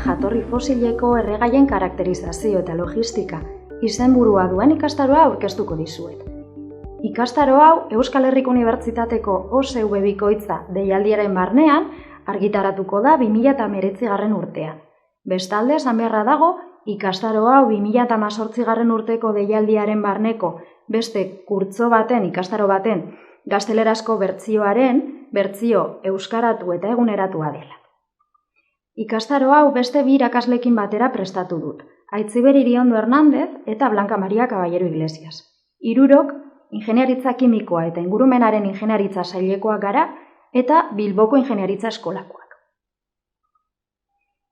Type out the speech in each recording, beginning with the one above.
jatorri fosileko erregaien karakterizazio eta logistika izenburua duen ikastaroa aurkeztuko dizuet. Ikastaro hau Euskal Herriko Unibertsitateko OSV bikoitza deialdiaren barnean argitaratuko da 2019 urtean. Bestalde, esan beharra dago, ikastaro hau 2018 urteko deialdiaren barneko beste kurtso baten, ikastaro baten, gaztelerazko bertsio euskaratu eta eguneratua dela. Ikastaro hau beste bi irakasleekin batera prestatu dut, Aitziber Iriondo Hernández eta Blanca Maria Caballero Iglesias. Hirurok, ingeniaritza kimikoa eta ingurumenaren ingeniaritza sailekoak gara eta Bilboko ingeniaritza eskolakoak.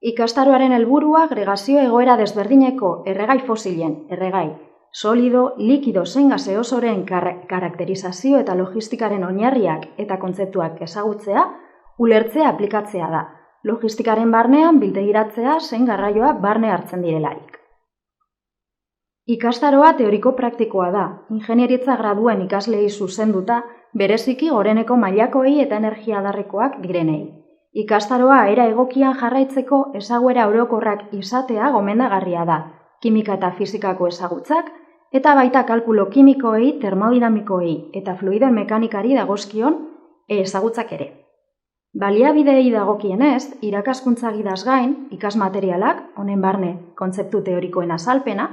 Ikastaroaren helburua agregazio egoera desberdineko erregai fosilen, erregai, solido, likido zein gaseosoren karakterizazio eta logistikaren oinarriak eta kontzeptuak ezagutzea, ulertzea aplikatzea da. Logistikaren barnean biltegiratzea zein garraioa barne hartzen direlarik. Ikastaroa teoriko praktikoa da, ingeniaritza graduen ikaslei zuzenduta, bereziki goreneko mailakoei eta energiadarrekoak direnei. Ikastaroa era egokian jarraitzeko ezaguera orokorrak izatea gomendagarria da, kimika eta fizikako ezagutzak, eta baita kalkulo kimikoei, termodinamikoei eta fluidoen mekanikari dagozkion ezagutzak ere. Baliabideei dagokienez, irakaskuntza gidaz gain, ikasmaterialak, honen barne kontzeptu teorikoen azalpena,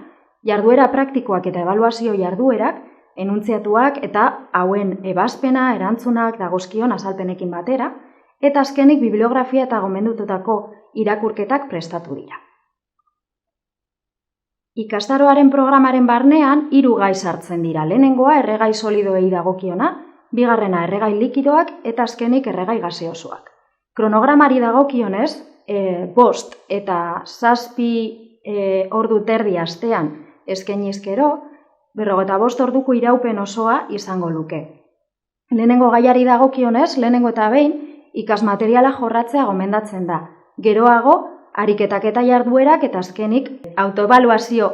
jarduera praktikoak eta ebaluazio jarduerak, enuntziatuak eta hauen ebazpena, erantzunak dagozkion azalpenekin batera, eta azkenik bibliografia eta gomendututako irakurketak prestatu dira. Ikastaroaren programaren barnean 3 gai sartzen dira. Lehenengoa erregai solidoei dagokiona, bigarrena erregai likidoak eta azkenik erregai gaseosoak. Kronogramari dagokionez, 5 eta 7 ordu terdi astean eskainizkero, 45 orduko iraupen osoa izango luke. Lehenengo gaiari dagokionez, lehenengo eta behin, ikasmateriala jorratzea gomendatzen da. Geroago, ariketak eta jarduerak eta azkenik autoebaluazio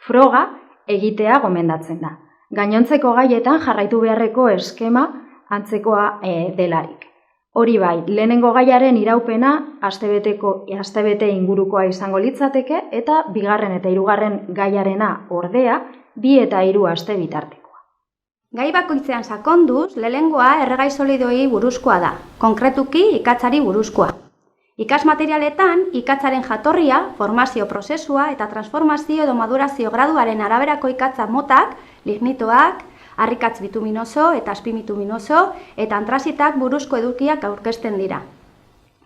froga egitea gomendatzen da. Gainontzeko gaietan jarraitu beharreko eskema antzekoa delarik. Hori bai, lehenengo gaiaren iraupena astebete ingurukoa izango litzateke eta bigarren eta hirugarren gaiarena ordea 2 eta 3 aste bitartekoa. Gai bakoitzean sakonduz, lehenengoa erregai solidoei buruzkoa da, konkretuki ikatzari buruzkoa. Ikasmaterialetan, ikatzaren jatorria, formazio prozesua eta transformazio edo madurazio graduaren araberako ikatza motak, lignitoak, harrikatz bituminoso eta azpibituminoso eta antrazitak buruzko edukiak aurkezten dira.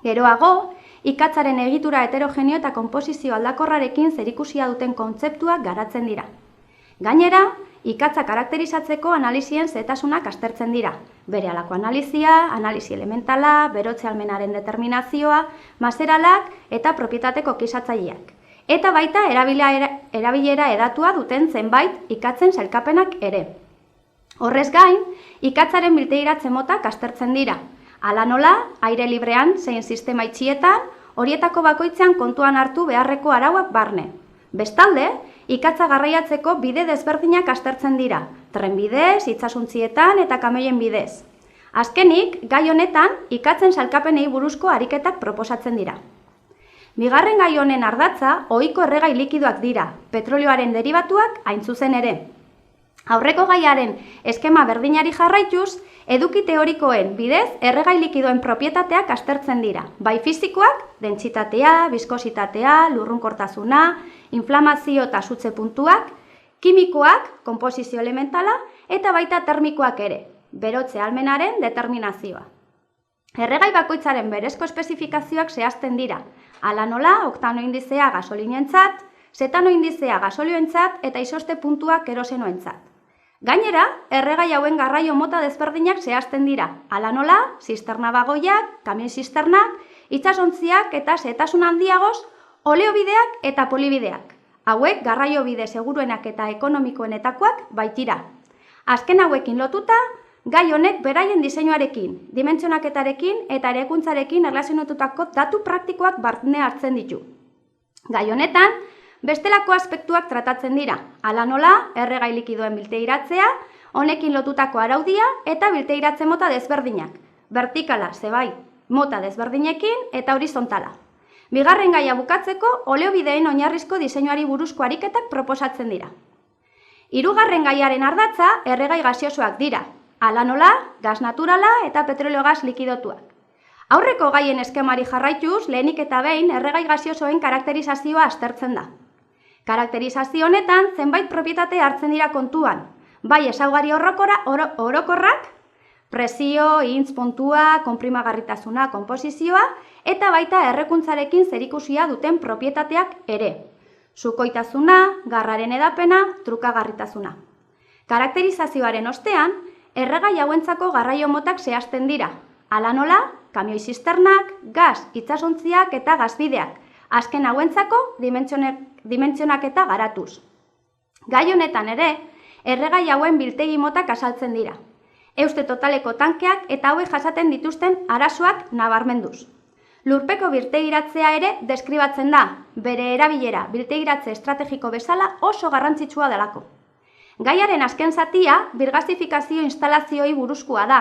Geroago, ikatzaren egitura heterogeneo eta konposizio aldakorrarekin zerikusia duten kontzeptuak garatzen dira. Gainera, ikatza karakterizatzeko analizien zetasunak aztertzen dira. Berehalako analizia, analisi elementala, berotze ahalmenaren determinazioa, maseralak eta propietateko kisatzaileak. Eta baita erabilera hedatua duten zenbait ikatzen sailkapenak ere. Horrez gain, ikatzaren biltegiratze motak aztertzen dira. Hala nola, aire librean zein sistema itxietan, horietako bakoitzean kontuan hartu beharreko arauak barne. Bestalde, ikatza garraiatzeko bide desberdinak aztertzen dira, trenbidez, itsasuntzietan eta kameien bidez. Azkenik, gai honetan, ikatzen sailkapenei buruzko ariketak proposatzen dira. Bigarren gai honen ardatza, ohiko erregai likidoak dira, petrolioaren deribatuak hain zuzen ere. Aurreko gaiaren eskema berdinari jarraituz, eduki teorikoen bidez erregai likidoen propietateak aztertzen dira, bai fisikoak, dentsitatea, biskositatea, lurrunkortasuna, inflamazio eta sutze puntuak, kimikoak, konposizio elementala eta baita termikoak ere, berotze ahalmenaren determinazioa. Erregai bakoitzaren berezko espezifikazioak zehazten dira, hala nola oktano indizea gasolinentzat, zetano indizea gasolioentzat eta izoste puntuak kerosenoentzat. Gainera, erregai hauen garraio mota desberdinak zehazten dira, hala nola, zisterna bagoiak, kamioi zisternak, itsasontziak eta zetasun handiagoz, oleobideak eta polibideak. Hauek garraio bide seguruenak eta ekonomikoenetakoak baitira. Azken hauekin lotuta, gai honek beraien diseinuarekin, dimentsionaketarekin eta eraikuntzarekin erlazionatutako datu praktikoak barne hartzen ditu. Gai honetan, bestelako aspektuak tratatzen dira, hala nola, erregai likidoen biltegiratzea, honekin lotutako araudia eta biltegiratze mota desberdinak, vertikala, zebai, mota desberdinekin eta horizontala. Bigarren gaia bukatzeko, oleobideen oinarrizko diseinuari buruzko ariketak proposatzen dira. Hirugarren gaiaren ardatza erregai gaseosoak dira, hala nola, gas naturala eta petrolio gas likidotuak. Aurreko gaien eskemari jarraituz, lehenik eta behin erregai gaseosoen karakterizazioa aztertzen da. Karakterizazio honetan zenbait propietate hartzen dira kontuan, bai ezaugarri orokorrak, presio, intz puntua, konprimagarritasuna, konposizioa, eta baita errekuntzarekin zerikusia duten propietateak ere. Sukoitasuna, garraren edapena, trukagarritasuna. Karakterizazioaren ostean, erregai hauentzako garraio motak zehazten dira. Hala nola, kamioi zisternak, gas itsasontziak eta gasbideak, azken hauentzako dimentsionaketa garatuz. Gai honetan ere, erregai hauen biltegi motak azaltzen dira. Euste totaleko tankeak eta hauek jasaten dituzten arazoak nabarmenduz. Lurpeko biltegiratzea ere deskribatzen da, bere erabilera biltegiratze estrategiko bezala oso garrantzitsua delako. Gaiaren azken zatia birgasifikazio instalazioei buruzkoa da.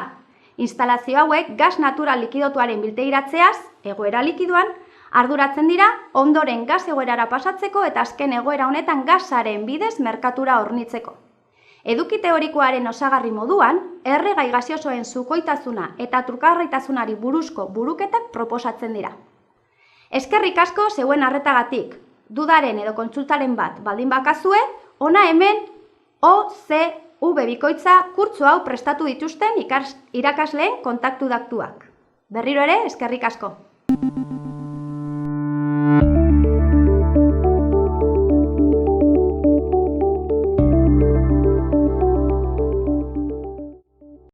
Instalazio hauek gas natural likidotuaren biltegiratzeaz, egoera likidoan, arduratzen dira ondoren gas egoerara pasatzeko eta azken egoera honetan gasaren bidez merkatura hornitzeko. Eduki teorikoaren osagarri moduan, erregai gaseosoen sukoitasuna eta trukagarritasunari buruzko buruketak proposatzen dira. Eskerrik asko zeuen arretagatik. Dudaren edo kontsultaren bat baldin bakazue, hona hemen OCV bikoitza kurtso hau prestatu dituzten irakasleen kontaktu datuak. Berriro ere, eskerrik asko.